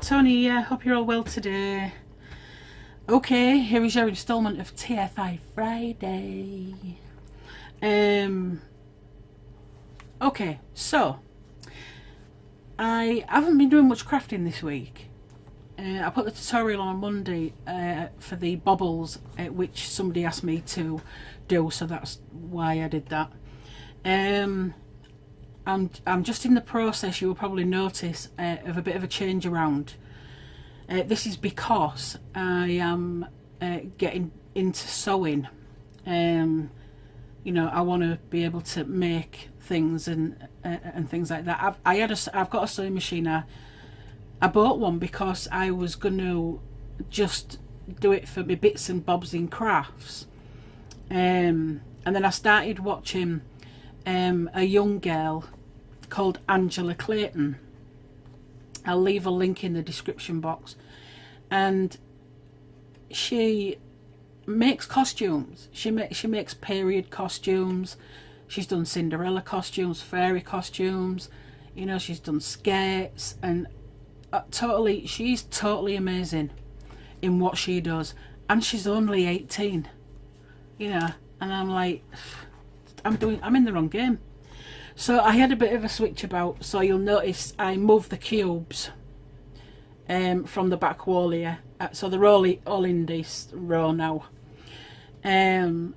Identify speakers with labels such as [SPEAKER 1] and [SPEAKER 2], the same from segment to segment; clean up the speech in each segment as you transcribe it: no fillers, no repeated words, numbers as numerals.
[SPEAKER 1] Tony here, hope you're all well today. Okay, here is your instalment of TFI Friday. Okay, so I haven't been doing much crafting this week. I put the tutorial on Monday for the baubles, which somebody asked me to do, so that's why I did that. I'm just in the process, you will probably notice, of a bit of a change around. This is because I am getting into sewing. You know, I want to be able to make things and things like that. I've got a sewing machine. I bought one because I was going to just do it for my bits and bobs in crafts. And then I started watching a young girl called Angela Clayton. I'll leave a link in the description box. And she makes costumes. She makes period costumes. She's done Cinderella costumes, fairy costumes. You know, she's done skates, and she's totally amazing in what she does. And she's only 18. You know, and I'm like, I'm in the wrong game. So I had a bit of a switch about, so you'll notice I moved the cubes from the back wall here. So they're all in this row now. And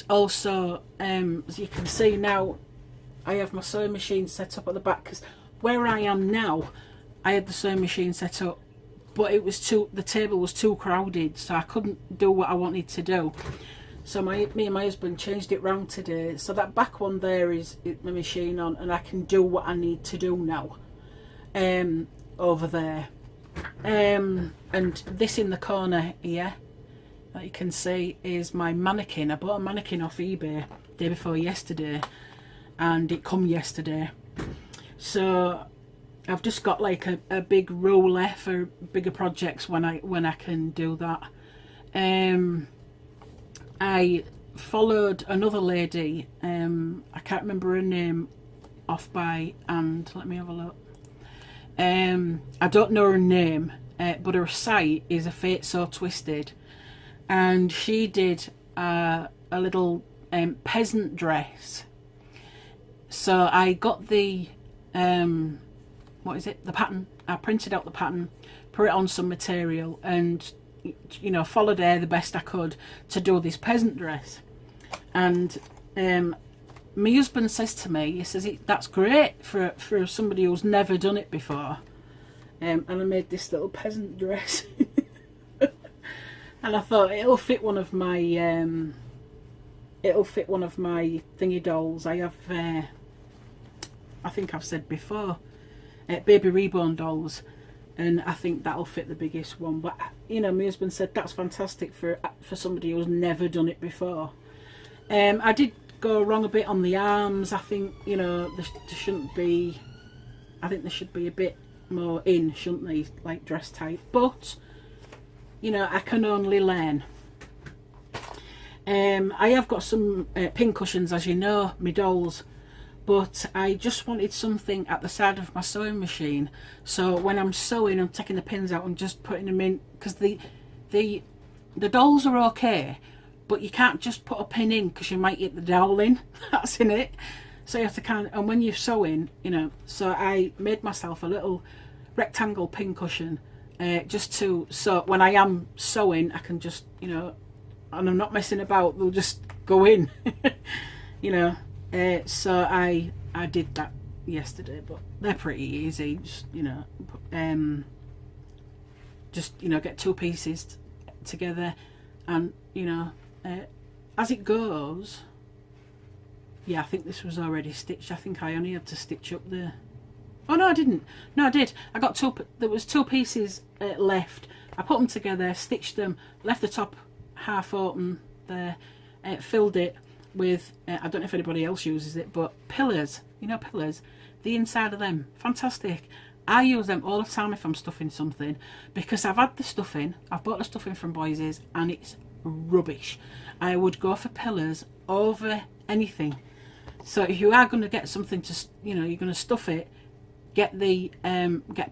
[SPEAKER 1] also, as you can see now, I have my sewing machine set up at the back, because where I am now, I had the sewing machine set up, but the table was too crowded, so I couldn't do what I wanted to do. So me and my husband changed it round today, so that back one there is my machine on, and I can do what I need to do now over there. And this in the corner here that you can see is my mannequin. I bought a mannequin off eBay day before yesterday, and it come yesterday. So I've just got like a big ruler for bigger projects when I can do that. I followed another lady, I can't remember her name off by hand, let me have a look. I don't know her name, but her site is A Fate So Twisted, and she did a little peasant dress. So I got the what is it, the pattern. I printed out the pattern, put it on some material, and you know, followed her the best I could to do this peasant dress. And my husband says to me, he says, that's great for somebody who's never done it before. And I made this little peasant dress. And I thought it'll fit one of my thingy dolls. I have I think I've said before, baby reborn dolls, and I think that'll fit the biggest one. But you know, my husband said that's fantastic for somebody who's never done it before. I did go wrong a bit on the arms. I think, you know, there shouldn't be, I think there should be a bit more in, shouldn't they, like dress type, but you know, I can only learn. I have got some pin cushions, as you know, my dolls, but I just wanted something at the side of my sewing machine, so when I'm sewing I'm taking the pins out and just putting them in, because the dolls are okay, but you can't just put a pin in because you might hit the dowel that's in it. So you have to and when you're sewing, you know, so I made myself a little rectangle pin cushion, so when I am sewing I can just, you know, and I'm not messing about, they'll just go in. You know, so I did that yesterday, but they're pretty easy. Just, you know, get two pieces together, and you know, as it goes. Yeah, I think this was already stitched. I think I only had to stitch up the. Oh no, I didn't. No, I did. I got there was two pieces left. I put them together, stitched them, left the top half open there, filled it with, I don't know if anybody else uses it, but pillars. You know, pillars. The inside of them, fantastic. I use them all the time if I'm stuffing something, because I've had the stuffing. I've bought the stuffing from Boise's and it's rubbish. I would go for pillars over anything. So if you are going to get something to, you know, you're going to stuff it, get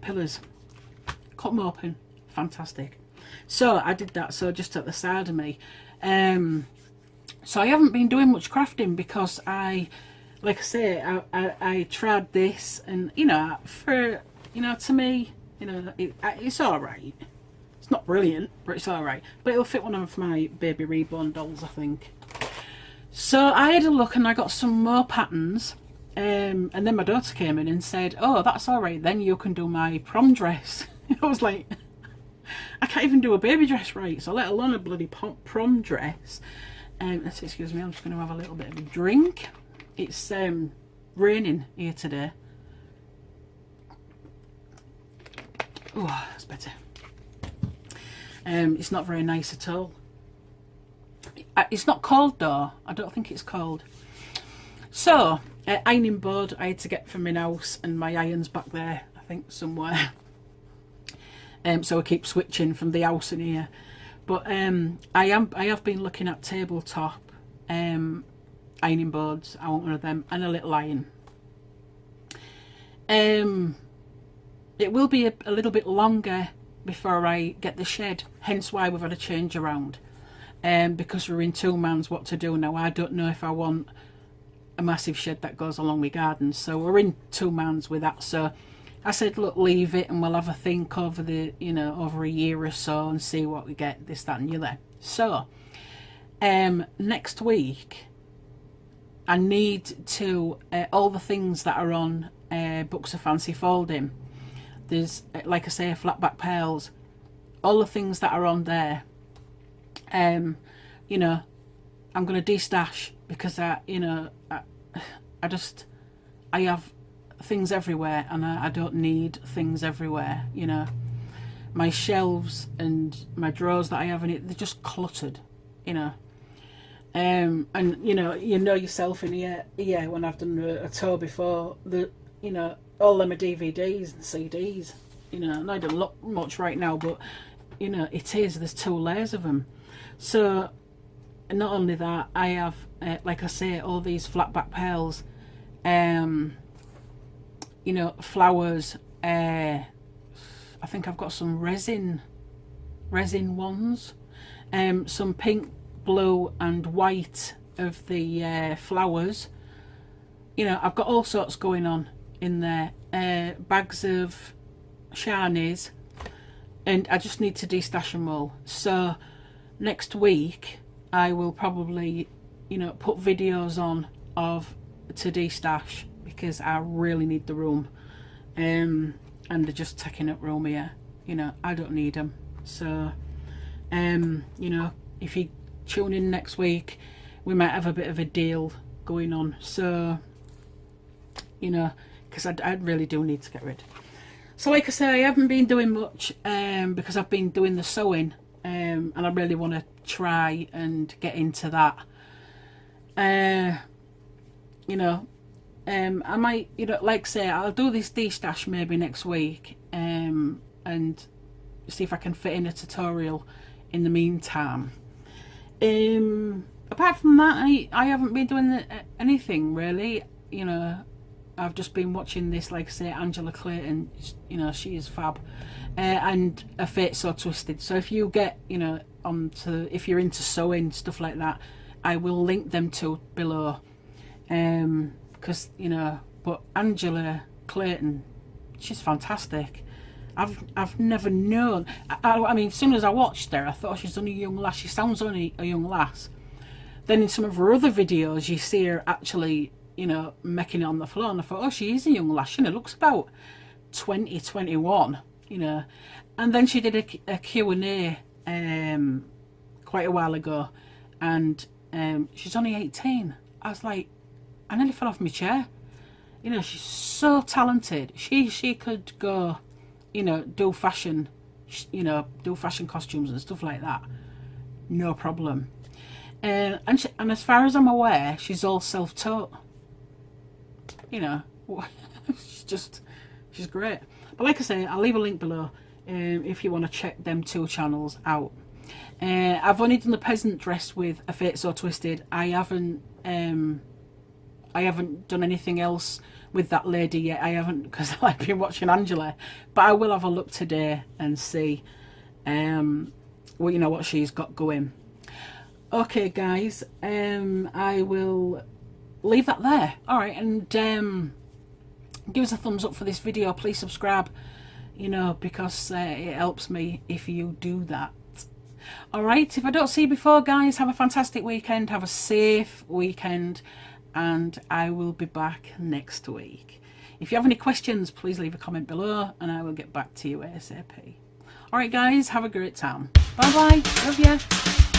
[SPEAKER 1] pillars. cut them open. Fantastic. So I did that, so just at the side of me. So I haven't been doing much crafting because like I say, I tried this, and you know, for, you know, to me, you know, it's all right. It's not brilliant, but it's all right. But it'll fit one of my baby reborn dolls, I think. So I had a look and I got some more patterns, and then my daughter came in and said, "Oh, that's all right. Then you can do my prom dress." I was like, I can't even do a baby dress right, so let alone a bloody prom dress. Excuse me, I'm just going to have a little bit of a drink. It's raining here today. Oh, that's better. It's not very nice at all. It's not cold though. I don't think it's cold. So, ironing board I had to get from my house, and my iron's back there, I think, somewhere. So I keep switching from the house in here. But I have been looking at tabletop ironing boards. I want one of them and a little iron. It will be a little bit longer before I get the shed, hence why we've had a change around, because we're in two mans what to do now. I don't know if I want a massive shed that goes along my garden, so we're in two mans with that. So I said, look, leave it and we'll have a think over the, you know, over a year or so and see what we get, this, that and the other. So next week I need to all the things that are on Booksoffancyfolding. There's, like I say, flat back pearls, all the things that are on there. You know, I'm going to destash because I have things everywhere, and I don't need things everywhere. You know, my shelves and my drawers that I have in it, they're just cluttered. You know, and you know yourself in here when I've done a tour before, you know, all them are DVDs and CDs, you know, and I don't look much right now, but you know, there's 2 layers of them. So not only that, I have like I say, all these flat back pearls, you know, flowers. I think I've got some resin ones, some pink, blue and white of the flowers. You know, I've got all sorts going on in there. Bags of shinies, and I just need to destash them all. So next week I will probably, you know, put videos on of to destash, because I really need the room, and they're just taking up room here. You know, I don't need them. So you know, if you tune in next week, we might have a bit of a deal going on. So, you know, because I really do need to get rid. So like I say, I haven't been doing much because I've been doing the sewing, and I really want to try and get into that. You know, I might, you know, like I say, I'll do this destash maybe next week, and see if I can fit in a tutorial in the meantime. Apart from that, I haven't been doing anything really. You know, I've just been watching this, like I say, Angela Clayton. You know, she is fab, and A Fate So Twisted. So if you get, you know, if you're into sewing stuff like that, I will link them to below. Because you know, but Angela Clayton, she's fantastic. I've never known. I mean, as soon as I watched her, I thought she's only a young lass. She sounds only a young lass. Then in some of her other videos, you see her actually, you know, making it on the floor, and I thought, oh, she is a young lass. You know, looks about 20, 21, you know. And then she did a Q&A quite a while ago, and she's only 18. I was like, I nearly fell off my chair. You know, she's so talented. She could go, you know, do fashion, you know, do fashion costumes and stuff like that, no problem. And as far as I'm aware, she's all self-taught. You know, she's great. But like I say, I'll leave a link below if you want to check them 2 channels out. I've only done the peasant dress with A Fate So Twisted. I haven't done anything else with that lady yet. I haven't, because I've been watching Angela, but I will have a look today and see well, you know, what she's got going. Okay guys, I will leave that there. All right, and give us a thumbs up for this video. Please subscribe, you know, because it helps me if you do that. All right, if I don't see you before, guys, have a fantastic weekend, have a safe weekend, and I will be back next week. If you have any questions, please leave a comment below and I will get back to you ASAP. All right guys, have a great time. Bye bye, love ya.